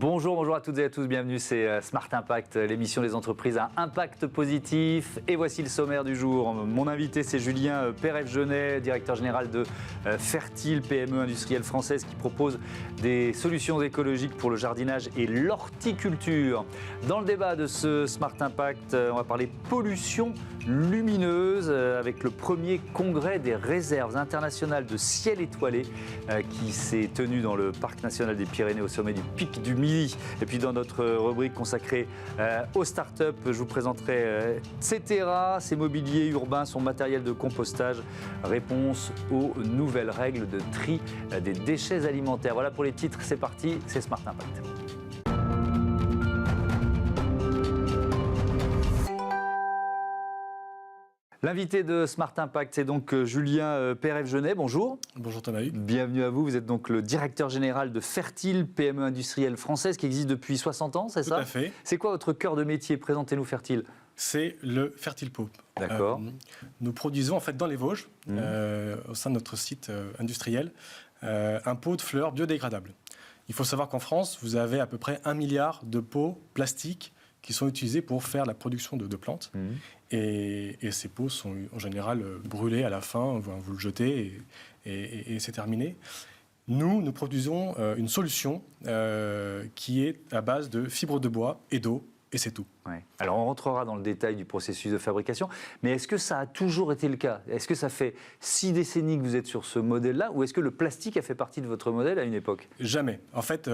Bonjour à toutes et à tous, bienvenue, c'est Smart Impact, l'émission des entreprises à impact positif. Et voici le sommaire du jour. Mon invité, c'est Julien Perref-Genet, directeur général de Fertile, PME industrielle française qui propose des solutions écologiques pour le jardinage et l'horticulture. Dans le débat de ce Smart Impact, on va parler pollution lumineuse avec le premier congrès des réserves internationales de ciel étoilé qui s'est tenu dans le parc national des Pyrénées au sommet du pic du Midi. Et puis dans notre rubrique consacrée aux startups, je vous présenterai Cetera, ses mobiliers urbains, son matériel de compostage, réponse aux nouvelles règles de tri des déchets alimentaires. Voilà pour les titres, c'est parti, c'est Smart Impact. L'invité de Smart Impact, c'est donc Julien Perref-Genet. Bonjour. Bonjour Thomas Hugues. Bienvenue à vous. Vous êtes donc le directeur général de Fertile, PME industrielle française qui existe depuis 60 ans, c'est ça? Tout à fait. C'est quoi votre cœur de métier? Présentez-nous Fertile. C'est le Fertile Pot. D'accord. Nous produisons en fait dans les Vosges, au sein de notre site industriel, un pot de fleurs biodégradable. Il faut savoir qu'en France, vous avez à peu près 1 milliard de pots plastiques qui sont utilisés pour faire la production de plantes. Et ces pots sont en général brûlés à la fin, vous le jetez et c'est terminé. Nous produisons une solution qui est à base de fibres de bois et d'eau, et c'est tout. Ouais. Alors on rentrera dans le détail du processus de fabrication, mais est-ce que ça a toujours été le cas? Est-ce que ça fait 6 décennies que vous êtes sur ce modèle-là, ou est-ce que le plastique a fait partie de votre modèle à une époque? Jamais. En fait,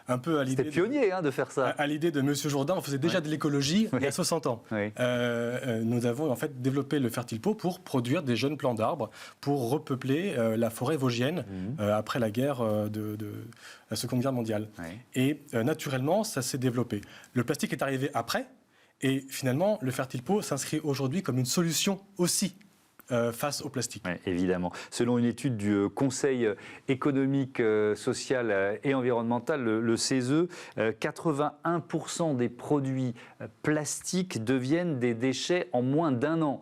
un peu à l'idée... C'était pionnier de faire ça. À l'idée de Monsieur Jourdain, on faisait déjà de l'écologie il y a 60 ans. Oui. Nous avons en fait développé le Fertile Pot pour produire des jeunes plants d'arbres, pour repeupler la forêt vosgienne après la guerre de la Seconde Guerre mondiale. Oui. Et naturellement, ça s'est développé. Le plastique est arrivé après. Et finalement, le Fertile Pot s'inscrit aujourd'hui comme une solution aussi face au plastique. Oui, évidemment. Selon une étude du Conseil économique, social et environnemental, le CESE, 81% des produits plastiques deviennent des déchets en moins d'1 an.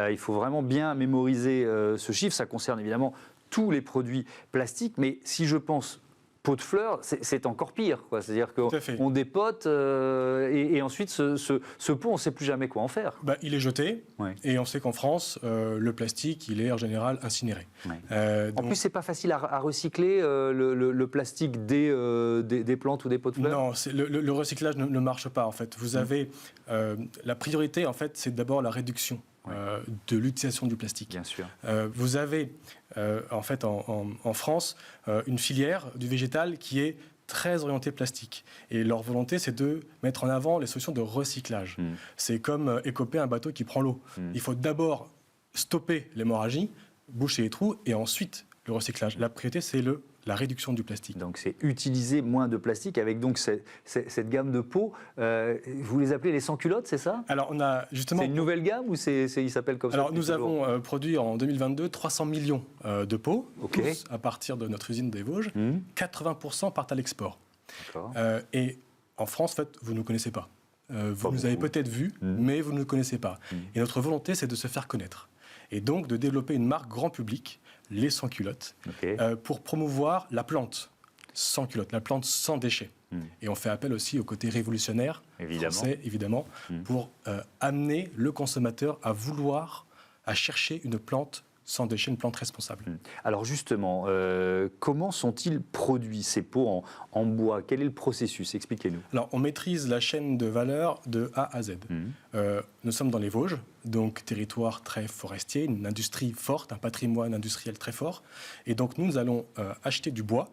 Il faut vraiment bien mémoriser ce chiffre. Ça concerne évidemment tous les produits plastiques. Mais si je pense pot de fleurs, c'est encore pire, quoi. C'est-à-dire qu'on dépote et ensuite ce pot, on ne sait plus jamais quoi en faire. Il est jeté, et on sait qu'en France, le plastique, il est en général incinéré. En plus, c'est pas facile à recycler le plastique des plantes ou des pots de fleurs. Non, le recyclage ne marche pas, en fait. Vous avez la priorité, en fait, c'est d'abord la réduction. De l'utilisation du plastique. Bien sûr. Vous avez en fait en France une filière du végétal qui est très orientée plastique. Et leur volonté, c'est de mettre en avant les solutions de recyclage. C'est comme écoper un bateau qui prend l'eau. Il faut d'abord stopper l'hémorragie, boucher les trous, et ensuite le recyclage. La priorité, c'est la réduction du plastique. Donc c'est utiliser moins de plastique avec donc cette gamme de pots. Vous les appelez les sans-culottes, c'est ça? Alors on a justement... C'est une nouvelle gamme ou il s'appelle comme ça? Alors nous avons produit en 2022 300 millions de pots, tous à partir de notre usine des Vosges. 80% partent à l'export. Et en France, en fait, vous ne nous connaissez pas. Vous nous avez peut-être vus, mais vous ne nous connaissez pas. Et notre volonté, c'est de se faire connaître. Et donc de développer une marque grand public, les sans-culottes, pour promouvoir la plante sans culotte, la plante sans déchets. Et on fait appel aussi au côté révolutionnaire français, évidemment, pour amener le consommateur à chercher une plante sans déchets, une plante responsable. Alors justement, comment sont-ils produits, ces pots en bois? Quel est le processus? Expliquez-nous. Alors, on maîtrise la chaîne de valeur de A à Z. Nous sommes dans les Vosges, donc territoire très forestier, une industrie forte, un patrimoine industriel très fort. Et donc, nous allons acheter du bois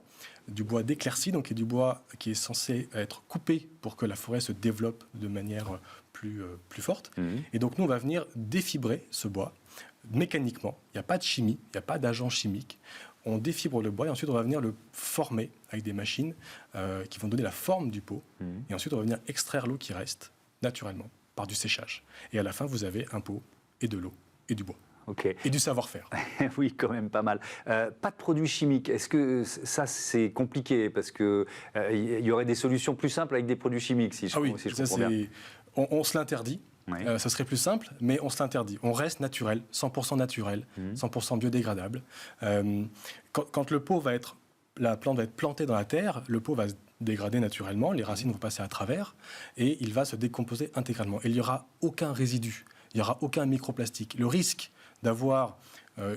d'éclaircie, donc du bois qui est censé être coupé pour que la forêt se développe de manière plus forte. Et donc, nous, on va venir défibrer ce bois mécaniquement. Il n'y a pas de chimie, il n'y a pas d'agent chimique. On défibre le bois et ensuite on va venir le former avec des machines qui vont donner la forme du pot. Et ensuite on va venir extraire l'eau qui reste naturellement par du séchage. Et à la fin vous avez un pot et de l'eau et du bois. Et du savoir-faire. Oui, quand même pas mal. Pas de produits chimiques. Est-ce que ça, c'est compliqué? Parce qu'il y aurait des solutions plus simples avec des produits chimiques, si je comprends bien. On se l'interdit. Ça serait plus simple, mais on se l'interdit. On reste naturel, 100% naturel, 100% biodégradable. Quand la plante va être plantée dans la terre, le pot va dégrader naturellement, les racines vont passer à travers et il va se décomposer intégralement. Et il n'y aura aucun résidu, il n'y aura aucun microplastique. Le risque d'avoir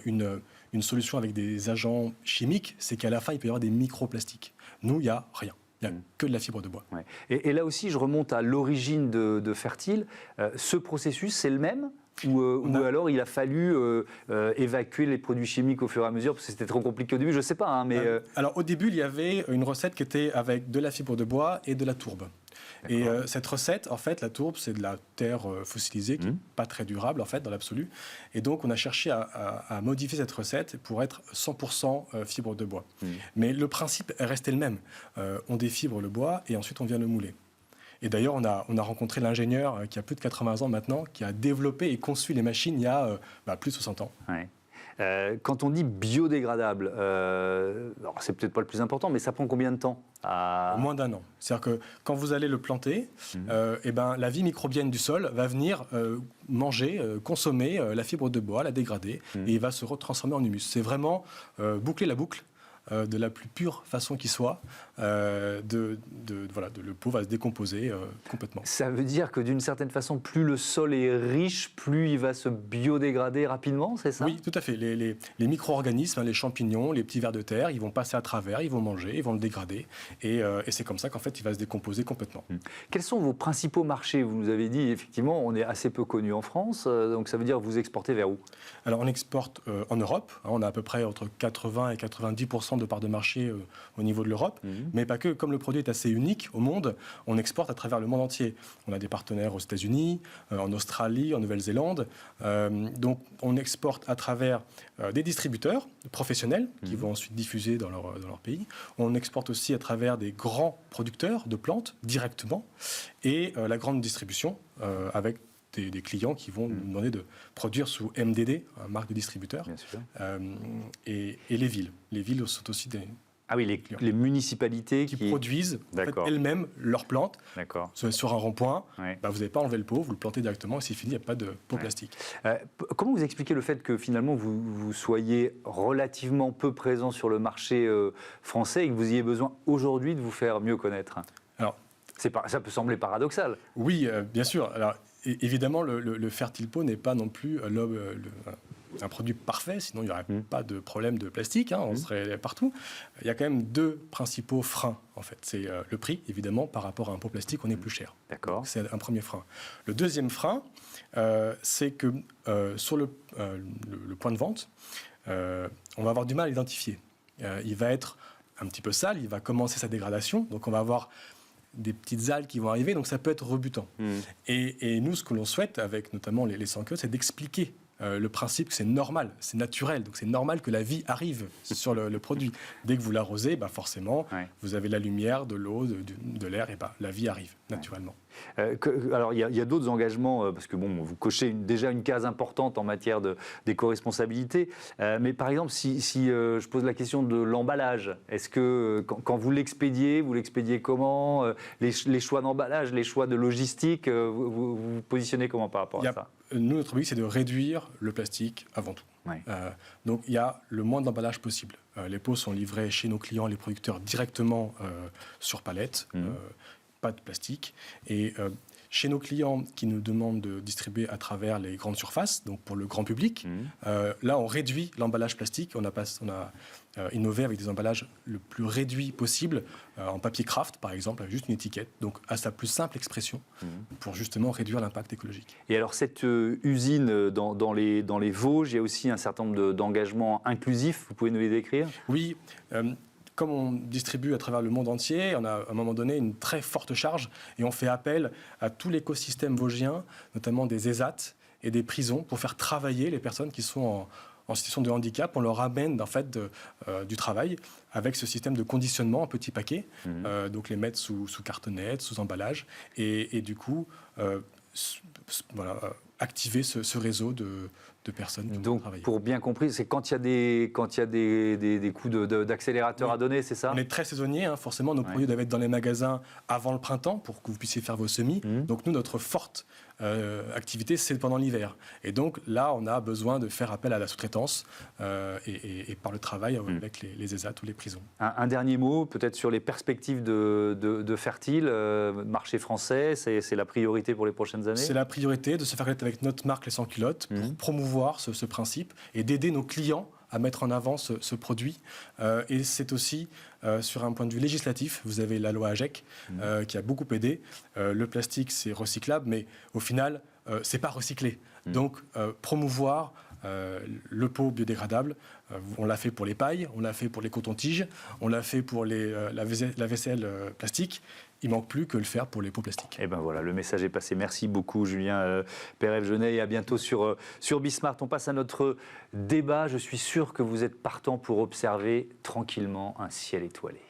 une solution avec des agents chimiques, c'est qu'à la fin, il peut y avoir des microplastiques. Nous, il n'y a rien. Il n'y a que de la fibre de bois. Ouais. Et là aussi, je remonte à l'origine de Fertile. Ce processus, c'est le même ou alors il a fallu évacuer les produits chimiques au fur et à mesure parce que c'était trop compliqué au début, je ne sais pas. Hein, mais Alors au début, il y avait une recette qui était avec de la fibre de bois et de la tourbe. Et cette recette, en fait, la tourbe, c'est de la terre fossilisée qui n'est pas très durable, en fait, dans l'absolu. Et donc, on a cherché à modifier cette recette pour être 100% fibre de bois. Mais le principe est resté le même. On défibre le bois et ensuite, on vient le mouler. Et d'ailleurs, on a rencontré l'ingénieur qui a plus de 80 ans maintenant, qui a développé et conçu les machines il y a plus de 60 ans. Ouais. Quand on dit biodégradable, alors c'est peut-être pas le plus important, mais ça prend combien de temps Moins d'1 an. C'est-à-dire que quand vous allez le planter, la vie microbienne du sol va venir manger, consommer la fibre de bois, la dégrader, et il va se retransformer en humus. C'est vraiment boucler la boucle de la plus pure façon qui soit, le pot va se décomposer complètement. Ça veut dire que d'une certaine façon, plus le sol est riche, plus il va se biodégrader rapidement, c'est ça? Oui, tout à fait. Les micro-organismes, les champignons, les petits vers de terre, ils vont passer à travers, ils vont manger, ils vont le dégrader, et c'est comme ça qu'en fait, il va se décomposer complètement. Quels sont vos principaux marchés? Vous nous avez dit, effectivement, on est assez peu connu en France, donc ça veut dire que vous exportez vers où? Alors, on exporte en Europe, on a à peu près entre 80 et 90% de part de marché au niveau de l'Europe, mais pas que. Comme le produit est assez unique au monde, on exporte à travers le monde entier. On a des partenaires aux États-Unis, en Australie, en Nouvelle-Zélande. Donc, on exporte à travers des distributeurs professionnels qui vont ensuite diffuser dans leur pays. On exporte aussi à travers des grands producteurs de plantes directement et la grande distribution avec des clients qui vont nous demander de produire sous MDD, marque de distributeur. Bien sûr. Et les villes. Les villes sont aussi des... Ah oui, les municipalités qui produisent en fait, elles-mêmes leurs plantes. D'accord. Sur un rond-point, Ouais. vous n'avez pas enlevé le pot, vous le plantez directement et c'est fini, il n'y a pas de pot plastique. Comment vous expliquez le fait que finalement vous soyez relativement peu présent sur le marché français et que vous ayez besoin aujourd'hui de vous faire mieux connaître? Alors, ça peut sembler paradoxal. Oui, bien sûr. Alors, évidemment, le Fertile Pot n'est pas non plus un produit parfait, sinon il n'y aurait pas de problème de plastique, on serait partout. Il y a quand même deux principaux freins, en fait. C'est le prix, évidemment, par rapport à un pot plastique, on est plus cher. D'accord. C'est un premier frein. Le deuxième frein, c'est que sur le point de vente, on va avoir du mal à l'identifier. Il va être un petit peu sale, il va commencer sa dégradation, donc on va avoir des petites algues qui vont arriver, donc ça peut être rebutant. Et nous, ce que l'on souhaite, avec notamment les sans-queue, c'est d'expliquer le principe que c'est normal, c'est naturel, donc c'est normal que la vie arrive sur le produit. Dès que vous l'arrosez, forcément, vous avez la lumière, de l'eau, de l'air, et la vie arrive naturellement. Alors, il y a d'autres engagements, parce que vous cochez déjà une case importante en matière d'éco-responsabilité. Mais par exemple, si je pose la question de l'emballage, est-ce que quand vous l'expédiez comment les choix d'emballage, les choix de logistique, vous vous positionnez comment par rapport à ça? Nous, notre but, c'est de réduire le plastique avant tout. Donc, il y a le moins d'emballage possible. Les pots sont livrés chez nos clients, les producteurs, directement sur palette. Pas de plastique. Et chez nos clients qui nous demandent de distribuer à travers les grandes surfaces, donc pour le grand public, là, on réduit l'emballage plastique. On a innové avec des emballages le plus réduit possible, en papier craft, par exemple, avec juste une étiquette, donc à sa plus simple expression, pour justement réduire l'impact écologique. Et alors, cette usine dans les Vosges, il y a aussi un certain nombre d'engagements inclusifs. Vous pouvez nous les décrire? Oui. Comme on distribue à travers le monde entier, on a à un moment donné une très forte charge et on fait appel à tout l'écosystème vosgien, notamment des ESAT et des prisons, pour faire travailler les personnes qui sont en situation de handicap. On leur amène en fait du travail avec ce système de conditionnement en petits paquets, donc les mettre sous cartonnette, sous emballage, et du coup activer ce réseau de personnes qui vont Donc, travailler. pour bien compris, c'est quand il y a des coups d'accélérateur à donner, c'est ça? On est très saisonnier, hein, forcément, nos produits doivent être dans les magasins avant le printemps pour que vous puissiez faire vos semis. Donc nous, notre forte activité, c'est pendant l'hiver. Et donc là, on a besoin de faire appel à la sous-traitance et par le travail avec les ESAT ou les prisons. Un dernier mot, peut-être sur les perspectives de Fertile, marché français, c'est la priorité pour les prochaines années? C'est la priorité de se faire connaître avec notre marque Les Sans Culottes pour promouvoir ce principe et d'aider nos clients à mettre en avant ce produit. Et c'est aussi, sur un point de vue législatif, vous avez la loi AGEC qui a beaucoup aidé. Le plastique, c'est recyclable, mais au final, c'est pas recyclé. Donc, promouvoir le pot biodégradable, on l'a fait pour les pailles, on l'a fait pour les cotons-tiges, on l'a fait pour la vaisselle plastique. Il ne manque plus que le faire pour les pots plastiques. Et ben voilà, le message est passé. Merci beaucoup Julien Perrel-Genet et à bientôt sur Bismart. On passe à notre débat. Je suis sûr que vous êtes partant pour observer tranquillement un ciel étoilé.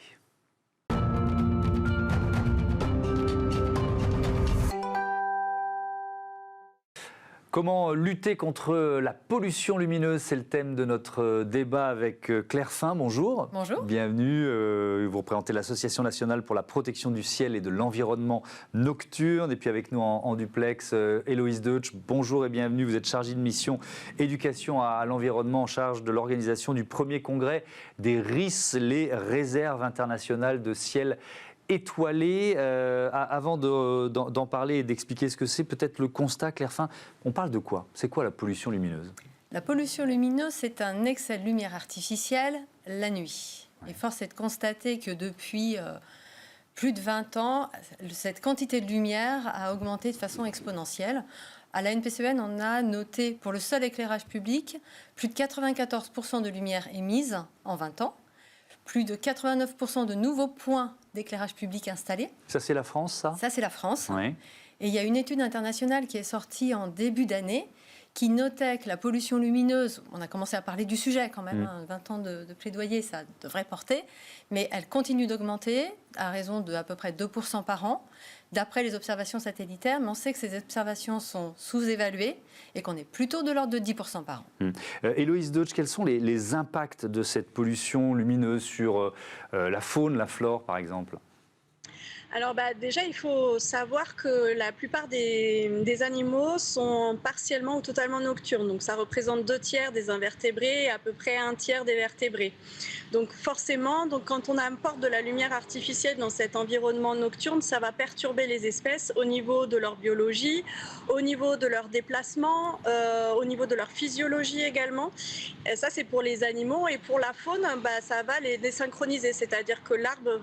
Comment lutter contre la pollution lumineuse? C'est le thème de notre débat avec Claire Fin. Bonjour. Bonjour. Bienvenue. Vous représentez l'Association nationale pour la protection du ciel et de l'environnement nocturne. Et puis avec nous en duplex, Héloïse Deutsch. Bonjour et bienvenue. Vous êtes chargée de mission éducation à l'environnement en charge de l'organisation du premier congrès des RIS, les réserves internationales de ciel étoilé. Avant d'en parler et d'expliquer ce que c'est, peut-être le constat, Claire Fin, on parle de quoi? C'est quoi la pollution lumineuse? La pollution lumineuse, c'est un excès de lumière artificielle la nuit. Et force est de constater que depuis plus de 20 ans, cette quantité de lumière a augmenté de façon exponentielle. À la NPCEN, on a noté pour le seul éclairage public plus de 94% de lumière émise en 20 ans, plus de 89% de nouveaux points d'éclairage public installés. Ça, c'est la France, ça? Ça, c'est la France. Oui. Et il y a une étude internationale qui est sortie en début d'année qui notait que la pollution lumineuse, on a commencé à parler du sujet quand même, 20 ans de plaidoyer, ça devrait porter, mais elle continue d'augmenter à raison de à peu près 2% par an, d'après les observations satellitaires, mais on sait que ces observations sont sous-évaluées et qu'on est plutôt de l'ordre de 10% par an. Héloïse Deutsch, quels sont les impacts de cette pollution lumineuse sur la faune, la flore, par exemple? Alors déjà, il faut savoir que la plupart des animaux sont partiellement ou totalement nocturnes. Donc ça représente 2/3 des invertébrés et à peu près 1/3 des vertébrés. Donc forcément, quand on apporte de la lumière artificielle dans cet environnement nocturne, ça va perturber les espèces au niveau de leur biologie, au niveau de leur déplacement, au niveau de leur physiologie également. Et ça, c'est pour les animaux. Et pour la faune, ça va les désynchroniser. C'est-à-dire que l'arbre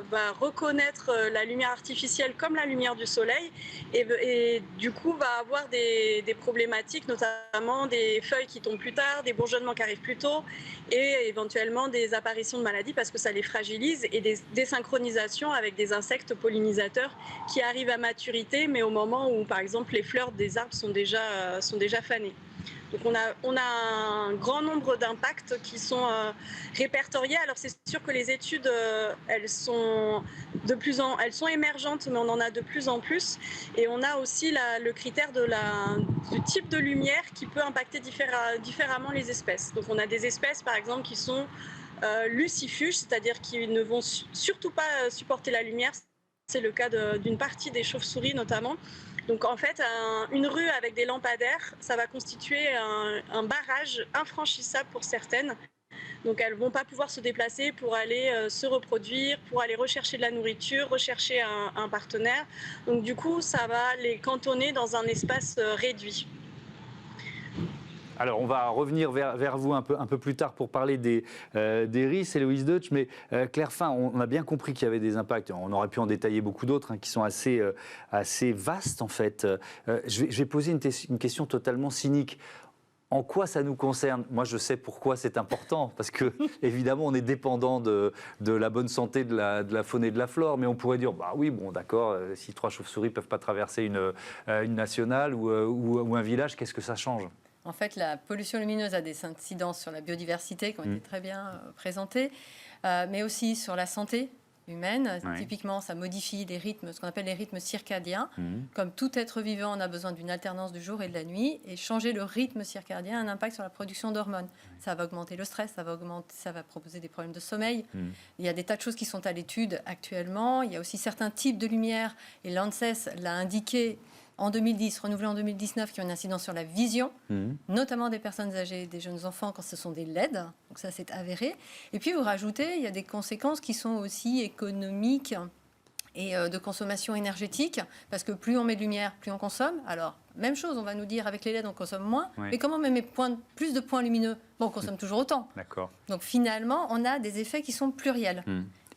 va reconnaître la lumière artificielle comme la lumière du soleil et du coup va avoir des problématiques, notamment des feuilles qui tombent plus tard, des bourgeonnements qui arrivent plus tôt et éventuellement des apparitions de maladies parce que ça les fragilise et des désynchronisations avec des insectes pollinisateurs qui arrivent à maturité mais au moment où par exemple les fleurs des arbres sont déjà fanées. Donc on a un grand nombre d'impacts qui sont répertoriés. Alors c'est sûr que les études, elles sont émergentes, mais on en a de plus en plus. Et on a aussi le critère du type de lumière qui peut impacter différemment les espèces. Donc on a des espèces, par exemple, qui sont lucifuges, c'est-à-dire qui ne vont surtout pas supporter la lumière. C'est le cas d'une partie des chauves-souris notamment. Donc en fait, une rue avec des lampadaires, ça va constituer un barrage infranchissable pour certaines. Donc elles ne vont pas pouvoir se déplacer pour aller se reproduire, pour aller rechercher de la nourriture, rechercher un partenaire. Donc du coup, ça va les cantonner dans un espace réduit. Alors, on va revenir vers vous un peu plus tard pour parler des RIS, Héloïse Deutsch, mais Claire Fin, on a bien compris qu'il y avait des impacts. On aurait pu en détailler beaucoup d'autres qui sont assez vastes, en fait. Je vais poser une question totalement cynique. En quoi ça nous concerne? Moi, je sais pourquoi c'est important, parce que, évidemment, on est dépendant de la bonne santé de la faune et de la flore, mais on pourrait dire, bah oui, bon, d'accord, si 3 chauves-souris ne peuvent pas traverser une nationale ou un village, qu'est-ce que ça change? En fait, la pollution lumineuse a des incidences sur la biodiversité qui ont été très bien présentées, mais aussi sur la santé, humaine. Ouais. Typiquement, ça modifie les rythmes, ce qu'on appelle les rythmes circadiens. Comme tout être vivant, on a besoin d'une alternance du jour et de la nuit. Et changer le rythme circadien a un impact sur la production d'hormones. Ça va augmenter le stress, ça va proposer des problèmes de sommeil. Il y a des tas de choses qui sont à l'étude actuellement. Il y a aussi certains types de lumière, et l'ANSES l'a indiqué en 2010, renouvelé en 2019, qui ont une incidence sur la vision, notamment des personnes âgées, des jeunes enfants quand ce sont des LED. Donc ça, c'est avéré. Et puis, vous rajoutez, il y a des conséquences qui sont aussi économiques et de consommation énergétique, parce que plus on met de lumière, plus on consomme. Alors, même chose, on va nous dire, avec les LED, on consomme moins. Oui. Mais comment on met plus de points lumineux? Bon, on consomme toujours autant. D'accord. Donc, finalement, on a des effets qui sont pluriels.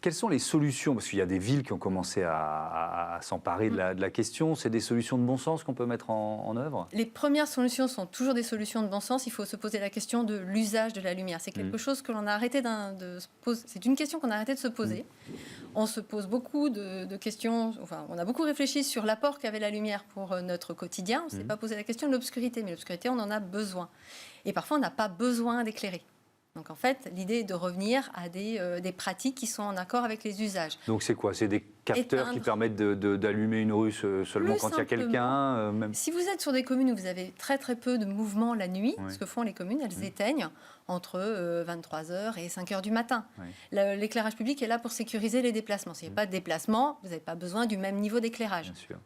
Quelles sont les solutions? Parce qu'il y a des villes qui ont commencé à s'emparer de la question. C'est des solutions de bon sens qu'on peut mettre en œuvre? Les premières solutions sont toujours des solutions de bon sens. Il faut se poser la question de l'usage de la lumière. C'est quelque chose que l'on a arrêté de se poser. C'est une question qu'on a arrêté de se poser. On se pose beaucoup de questions. Enfin, on a beaucoup réfléchi sur l'apport qu'avait la lumière pour notre quotidien. On ne s'est pas posé la question de l'obscurité. Mais l'obscurité, on en a besoin. Et parfois, on n'a pas besoin d'éclairer. Donc en fait, l'idée est de revenir à des pratiques qui sont en accord avec les usages. Donc c'est quoi? C'est des capteurs qui permettent d'allumer une rue seulement quand il y a quelqu'un Si vous êtes sur des communes où vous avez très très peu de mouvement la nuit, ce que font les communes, elles éteignent entre 23h et 5h du matin. L'éclairage public est là pour sécuriser les déplacements. S'il n'y a pas de déplacement, vous n'avez pas besoin du même niveau d'éclairage. Bien sûr.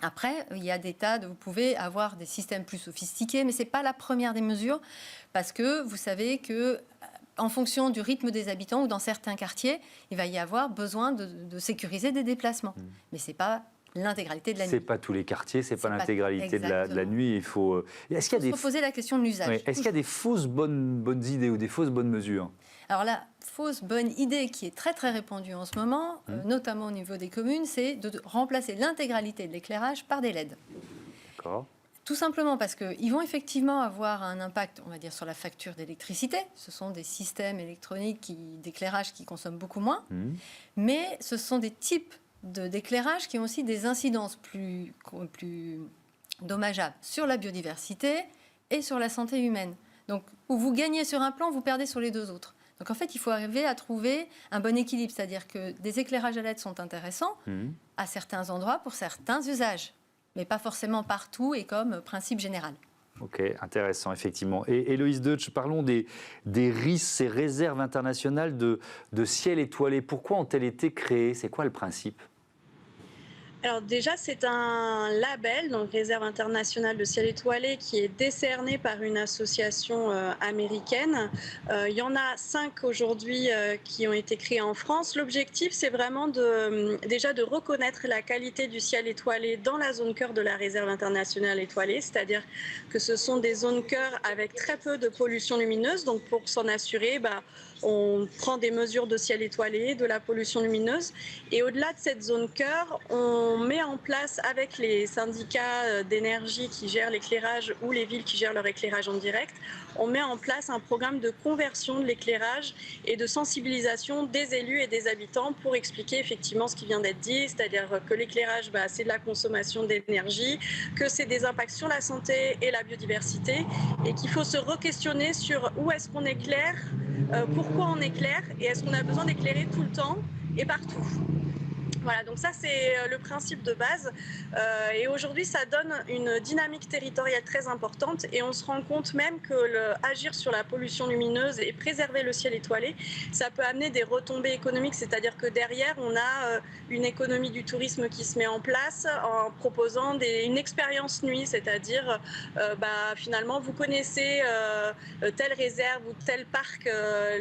Après, il y a des tas vous pouvez avoir des systèmes plus sophistiqués, mais ce n'est pas la première des mesures, parce que vous savez que en fonction du rythme des habitants ou dans certains quartiers, il va y avoir besoin de sécuriser des déplacements. Mais ce n'est pas l'intégralité de la nuit. C'est pas tous les quartiers, c'est pas l'intégralité de la nuit. Il faut. Est-ce qu'il y a se poser la question de l'usage. Oui. Est-ce qu'il y a des fausses bonnes idées ou des fausses bonnes mesures? Alors la fausse bonne idée qui est très très répandue en ce moment, notamment au niveau des communes, c'est de remplacer l'intégralité de l'éclairage par des LED. D'accord. Tout simplement parce qu'ils vont effectivement avoir un impact, on va dire, sur la facture d'électricité. Ce sont des systèmes électroniques d'éclairage qui consomment beaucoup moins. Mais ce sont des types d'éclairage qui ont aussi des incidences plus dommageables sur la biodiversité et sur la santé humaine. Donc, où vous gagnez sur un plan, vous perdez sur les deux autres. Donc, en fait, il faut arriver à trouver un bon équilibre. C'est-à-dire que des éclairages à LED sont intéressants à certains endroits pour certains usages, mais pas forcément partout et comme principe général. Ok, intéressant, effectivement. Et Héloïse Deutsch, parlons des RIS, ces réserves internationales de ciel étoilé. Pourquoi ont-elles été créées? C'est quoi le principe? Alors déjà, c'est un label, donc Réserve internationale de ciel étoilé, qui est décerné par une association américaine. Il y en a 5 aujourd'hui qui ont été créés en France. L'objectif, c'est vraiment déjà de reconnaître la qualité du ciel étoilé dans la zone cœur de la Réserve internationale étoilée, c'est-à-dire que ce sont des zones cœur avec très peu de pollution lumineuse. Donc pour s'en assurer, on prend des mesures de ciel étoilé, de la pollution lumineuse. Et au-delà de cette zone cœur, on met en place avec les syndicats d'énergie qui gèrent l'éclairage ou les villes qui gèrent leur éclairage en direct, on met en place un programme de conversion de l'éclairage et de sensibilisation des élus et des habitants pour expliquer effectivement ce qui vient d'être dit, c'est-à-dire que l'éclairage, c'est de la consommation d'énergie, que c'est des impacts sur la santé et la biodiversité et qu'il faut se re-questionner sur où est-ce qu'on éclaire, pourquoi on éclaire et est-ce qu'on a besoin d'éclairer tout le temps et partout. Voilà, donc ça c'est le principe de base et aujourd'hui ça donne une dynamique territoriale très importante et on se rend compte même que agir sur la pollution lumineuse et préserver le ciel étoilé, ça peut amener des retombées économiques, c'est-à-dire que derrière on a une économie du tourisme qui se met en place en proposant une expérience nuit, c'est-à-dire finalement vous connaissez telle réserve ou tel parc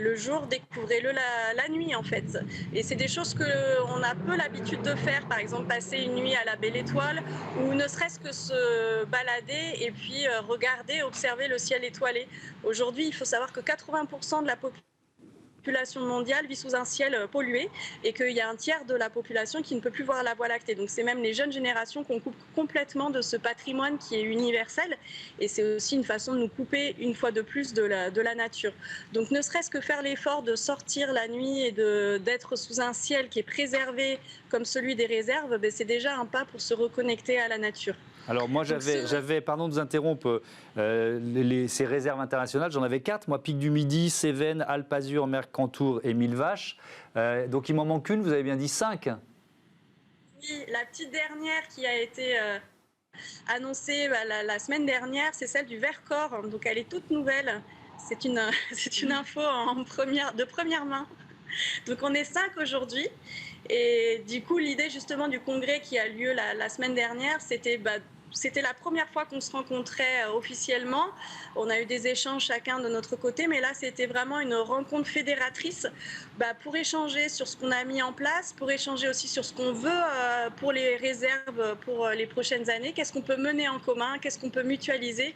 le jour, découvrez-le la nuit en fait. Et c'est des choses qu'on a peu l'habitude de faire, par exemple passer une nuit à la Belle Étoile ou ne serait-ce que se balader et puis regarder, observer le ciel étoilé. Aujourd'hui, il faut savoir que 80% de la population mondiale vit sous un ciel pollué et qu'il y a un tiers de la population qui ne peut plus voir la Voie lactée. Donc c'est même les jeunes générations qu'on coupe complètement de ce patrimoine qui est universel et c'est aussi une façon de nous couper une fois de plus de la nature. Donc ne serait-ce que faire l'effort de sortir la nuit et d'être sous un ciel qui est préservé comme celui des réserves, c'est déjà un pas pour se reconnecter à la nature. Alors moi j'avais, pardon de vous interrompre, ces réserves internationales, j'en avais 4, moi Pic du Midi, Cévennes, Alpes Azur, Mercantour et Mille Vaches. Donc il m'en manque une, vous avez bien dit 5. Oui, la petite dernière qui a été annoncée la semaine dernière, c'est celle du Vercors. Donc elle est toute nouvelle. C'est une info de première main. Donc on est 5 aujourd'hui. Et du coup, l'idée justement du congrès qui a lieu la semaine dernière, c'était la première fois qu'on se rencontrait officiellement. On a eu des échanges chacun de notre côté, mais là, c'était vraiment une rencontre fédératrice pour échanger sur ce qu'on a mis en place, pour échanger aussi sur ce qu'on veut pour les réserves pour les prochaines années, qu'est-ce qu'on peut mener en commun, qu'est-ce qu'on peut mutualiser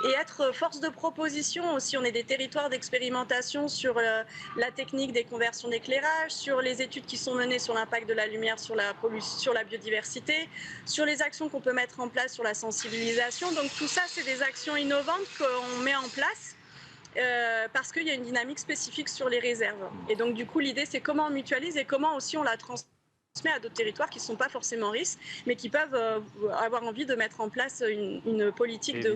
et être force de proposition aussi. On est des territoires d'expérimentation sur la technique des conversions d'éclairage, sur les études qui sont menées sur l'impact de la lumière sur la biodiversité, sur les actions qu'on peut mettre en place sur la sensibilisation. Donc tout ça, c'est des actions innovantes qu'on met en place parce qu'il y a une dynamique spécifique sur les réserves. Et donc du coup, l'idée, c'est comment on mutualise et comment aussi on la transmet à d'autres territoires qui ne sont pas forcément risques, mais qui peuvent avoir envie de mettre en place une politique de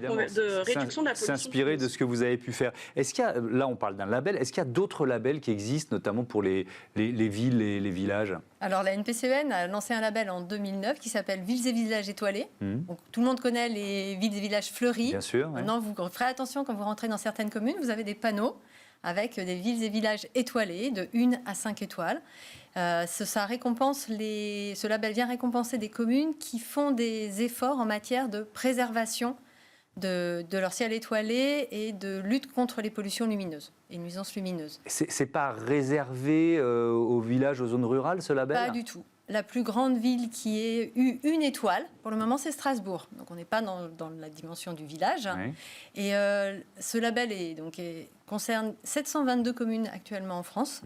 réduction de la pollution. S'inspirer de ce que vous avez pu faire. Est-ce qu'il y a, là on parle d'un label, est-ce qu'il y a d'autres labels qui existent, notamment pour les villes et les villages ? Alors la NPCEN a lancé un label en 2009 qui s'appelle Villes et villages étoilés. Donc, tout le monde connaît les villes et villages fleuris. Bien sûr. Maintenant, vous ferez attention quand vous rentrez dans certaines communes, vous avez des panneaux avec des villes et villages étoilés de 1 à 5 étoiles. Ce label vient récompenser des communes qui font des efforts en matière de préservation de leur ciel étoilé et de lutte contre les pollutions lumineuses et nuisances lumineuses. C'est pas réservé aux villages, aux zones rurales, ce label ? Pas du tout. La plus grande ville qui ait eu 1 étoile, pour le moment, c'est Strasbourg. Donc, on n'est pas dans la dimension du village. Oui. Et ce label concerne 722 communes actuellement en France.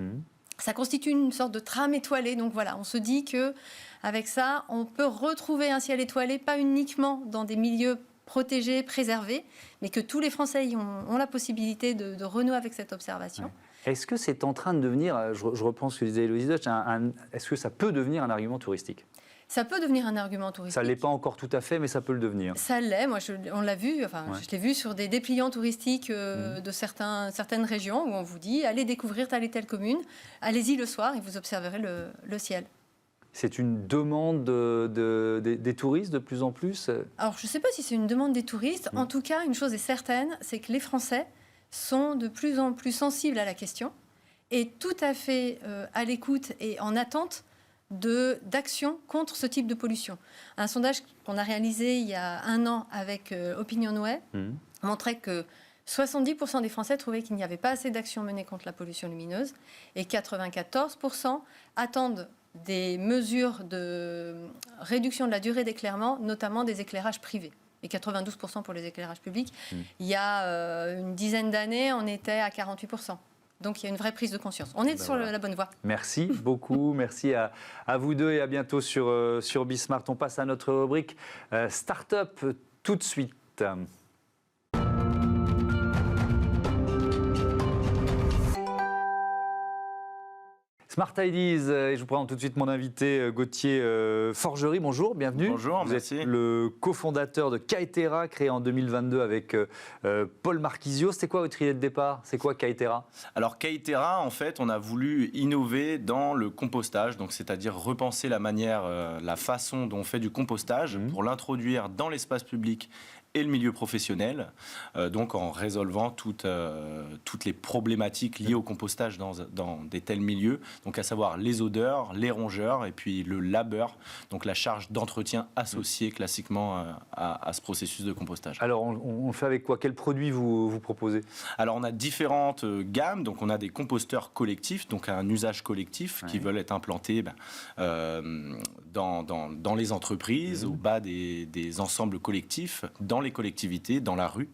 Ça constitue une sorte de trame étoilée. Donc voilà, on se dit qu'avec ça, on peut retrouver un ciel étoilé, pas uniquement dans des milieux protégés, préservés, mais que tous les Français ont la possibilité de renouer avec cette observation. Oui. Est-ce que c'est en train de devenir, je reprends ce que disait Héloïse Deutsch, est-ce que ça peut devenir un argument touristique ? Ça peut devenir un argument touristique. Ça ne l'est pas encore tout à fait, mais ça peut le devenir. Ça l'est. Moi, on l'a vu. Je l'ai vu sur des dépliants touristiques de certaines régions où on vous dit allez découvrir telle et telle commune. Allez-y le soir et vous observerez le ciel. C'est une demande des touristes de plus en plus ? Alors, je ne sais pas si c'est une demande des touristes. En tout cas, une chose est certaine, c'est que les Français sont de plus en plus sensibles à la question et tout à fait à l'écoute et en attente d'actions contre ce type de pollution. Un sondage qu'on a réalisé il y a 1 an avec OpinionWay montrait que 70% des Français trouvaient qu'il n'y avait pas assez d'actions menées contre la pollution lumineuse et 94% attendent des mesures de réduction de la durée d'éclairement, notamment des éclairages privés. Et 92% pour les éclairages publics. Il y a une dizaine d'années, on était à 48%. Donc il y a une vraie prise de conscience. On est sur la bonne voie. Merci beaucoup. Merci à vous deux et à bientôt sur Bismart. On passe à notre rubrique Start-up tout de suite. Smart Ideas, et je vous présente tout de suite mon invité Gauthier Forgery. Bonjour, bienvenue. Bonjour, vous merci. Êtes le cofondateur de Kaetera, créé en 2022 avec Paul Marchisio. C'était quoi votre idée de départ ? C'est quoi Kaetera ? Alors Kaetera, en fait, on a voulu innover dans le compostage, donc c'est-à-dire repenser la manière, la façon dont on fait du compostage pour l'introduire dans l'espace public et le milieu professionnel, donc en résolvant toutes les problématiques liées au compostage dans des tels milieux, donc à savoir les odeurs, les rongeurs et puis le labeur, donc la charge d'entretien associée classiquement à ce processus de compostage. Alors on fait avec quoi ? Quels produits vous proposez ? Alors on a différentes gammes, donc on a des composteurs collectifs, donc un usage collectif qui veulent être implantés dans les entreprises, au bas des ensembles collectifs, dans les collectivités, dans la rue.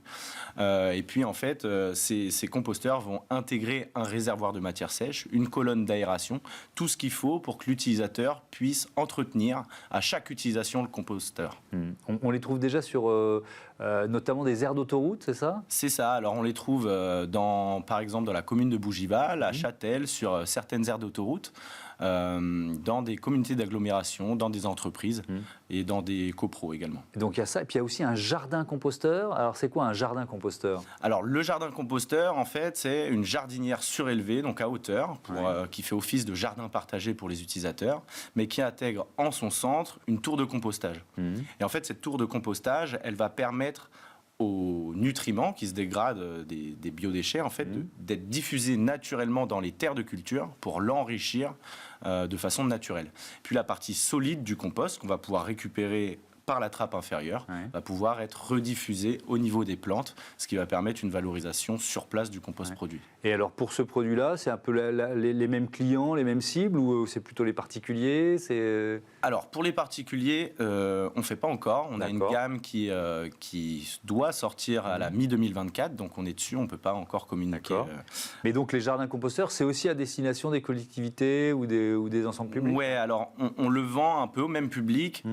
Et puis en fait, ces composteurs vont intégrer un réservoir de matière sèche, une colonne d'aération, tout ce qu'il faut pour que l'utilisateur puisse entretenir à chaque utilisation le composteur. On les trouve déjà sur notamment des aires d'autoroute, c'est ça ? C'est ça. Alors on les trouve par exemple dans la commune de Bougival, à Châtel, sur certaines aires d'autoroute. dans des communautés d'agglomération, dans des entreprises et dans des copros également. Donc il y a ça, et puis il y a aussi un jardin composteur. Alors c'est quoi un jardin composteur? Alors le jardin composteur, en fait, c'est une jardinière surélevée, donc à hauteur, qui fait office de jardin partagé pour les utilisateurs, mais qui intègre en son centre une tour de compostage. Et en fait, cette tour de compostage, elle va permettre aux nutriments qui se dégradent des biodéchets, en fait, d'être diffusés naturellement dans les terres de culture pour l'enrichir de façon naturelle. Puis la partie solide du compost, qu'on va pouvoir récupérer par la trappe inférieure, va pouvoir être rediffusée au niveau des plantes, ce qui va permettre une valorisation sur place du compost produit. Et alors pour ce produit-là, c'est un peu les mêmes clients, les mêmes cibles, ou c'est plutôt les particuliers? Alors pour les particuliers, on ne fait pas encore. On a une gamme qui doit sortir à la mi-2024, donc on est dessus, on ne peut pas encore communiquer. Mais donc les jardins composteurs, c'est aussi à destination des collectivités ou des ensembles publics? Oui, alors on le vend un peu au même public.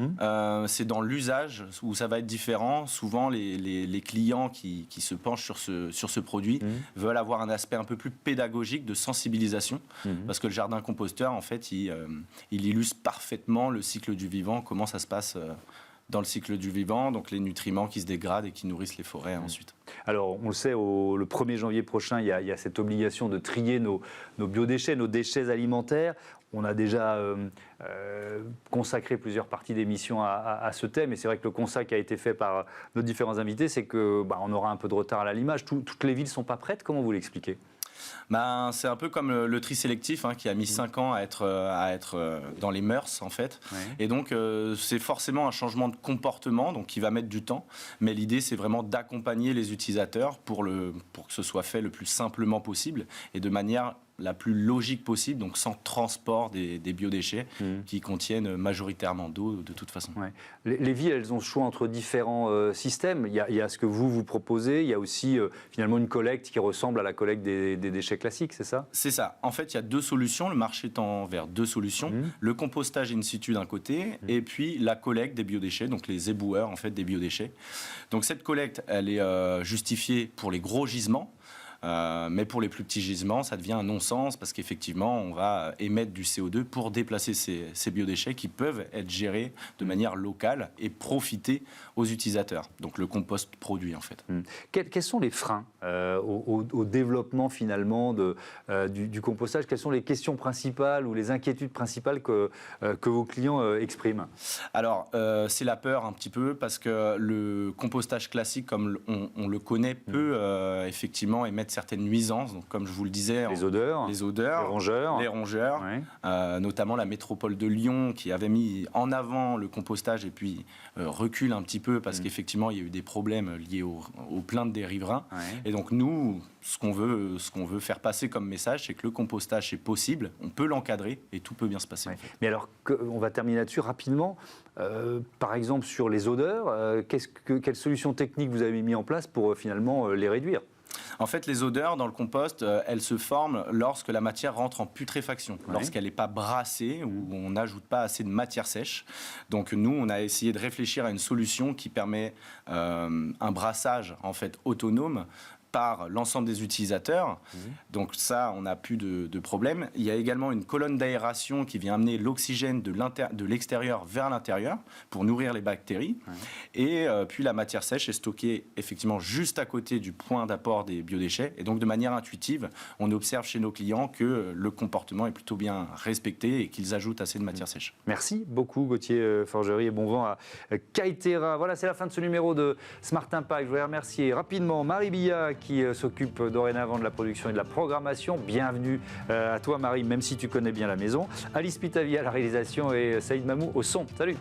C'est dans l'usage où ça va être différent. Souvent, les clients qui se penchent sur ce produit veulent avoir un aspect un peu plus pédagogique de sensibilisation, parce que le jardin composteur, en fait, il illustre parfaitement le cycle du vivant, comment ça se passe dans le cycle du vivant, donc les nutriments qui se dégradent et qui nourrissent les forêts ensuite. Alors, on le sait, le 1er janvier prochain, il y a cette obligation de trier nos biodéchets, nos déchets alimentaires. On a déjà consacré plusieurs parties d'émissions à ce thème, et c'est vrai que le constat qui a été fait par nos différents invités, c'est qu'on aura un peu de retard à l'allumage. Toutes les villes ne sont pas prêtes, comment vous l'expliquez? C'est un peu comme le tri sélectif qui a mis 5 ans à être dans les mœurs en fait. Et donc c'est forcément un changement de comportement donc qui va mettre du temps. Mais l'idée c'est vraiment d'accompagner les utilisateurs pour que ce soit fait le plus simplement possible et de manière la plus logique possible, donc sans transport des biodéchets qui contiennent majoritairement d'eau de toute façon. Les villes, elles ont le choix entre différents systèmes. Il y a ce que vous proposez, il y a aussi finalement une collecte qui ressemble à la collecte des déchets classiques, c'est ça? C'est ça. En fait, il y a 2 solutions. Le marché tend vers 2 solutions. Le compostage in situ d'un côté et puis la collecte des biodéchets, donc les éboueurs en fait, des biodéchets. Donc cette collecte, elle est justifiée pour les gros gisements. Mais pour les plus petits gisements, ça devient un non-sens parce qu'effectivement, on va émettre du CO2 pour déplacer ces biodéchets qui peuvent être gérés de manière locale et profiter aux utilisateurs. Donc le compost produit en fait. Quels sont les freins au développement finalement du compostage? Quelles sont les questions principales ou les inquiétudes principales que vos clients expriment? Alors, c'est la peur un petit peu parce que le compostage classique, comme on le connaît, peut effectivement émettre certaines nuisances, donc comme je vous le disais, les odeurs, les rongeurs, notamment la métropole de Lyon qui avait mis en avant le compostage et puis recule un petit peu parce qu'effectivement il y a eu des problèmes liés aux plaintes des riverains. Et donc nous, ce qu'on veut faire passer comme message, c'est que le compostage est possible, on peut l'encadrer et tout peut bien se passer. En fait. Mais alors, on va terminer là-dessus rapidement. Par exemple, sur les odeurs, quelles solutions techniques vous avez mis en place pour finalement les réduire? En fait, les odeurs dans le compost, elles se forment lorsque la matière rentre en putréfaction, lorsqu'elle n'est pas brassée ou on n'ajoute pas assez de matière sèche. Donc nous, on a essayé de réfléchir à une solution qui permet un brassage en fait autonome par l'ensemble des utilisateurs. Donc ça, on n'a plus de problème. Il y a également une colonne d'aération qui vient amener l'oxygène de l'extérieur vers l'intérieur pour nourrir les bactéries. Et puis la matière sèche est stockée effectivement juste à côté du point d'apport des biodéchets. Et donc de manière intuitive, on observe chez nos clients que le comportement est plutôt bien respecté et qu'ils ajoutent assez de matière sèche. Merci beaucoup Gauthier Forgery et bon vent à Kythera. Voilà, c'est la fin de ce numéro de Smart Impact. Je voudrais remercier rapidement Marie Billat qui s'occupe dorénavant de la production et de la programmation. Bienvenue à toi Marie, même si tu connais bien la maison. Alice Pitavi à la réalisation et Saïd Mamou au son. Salut!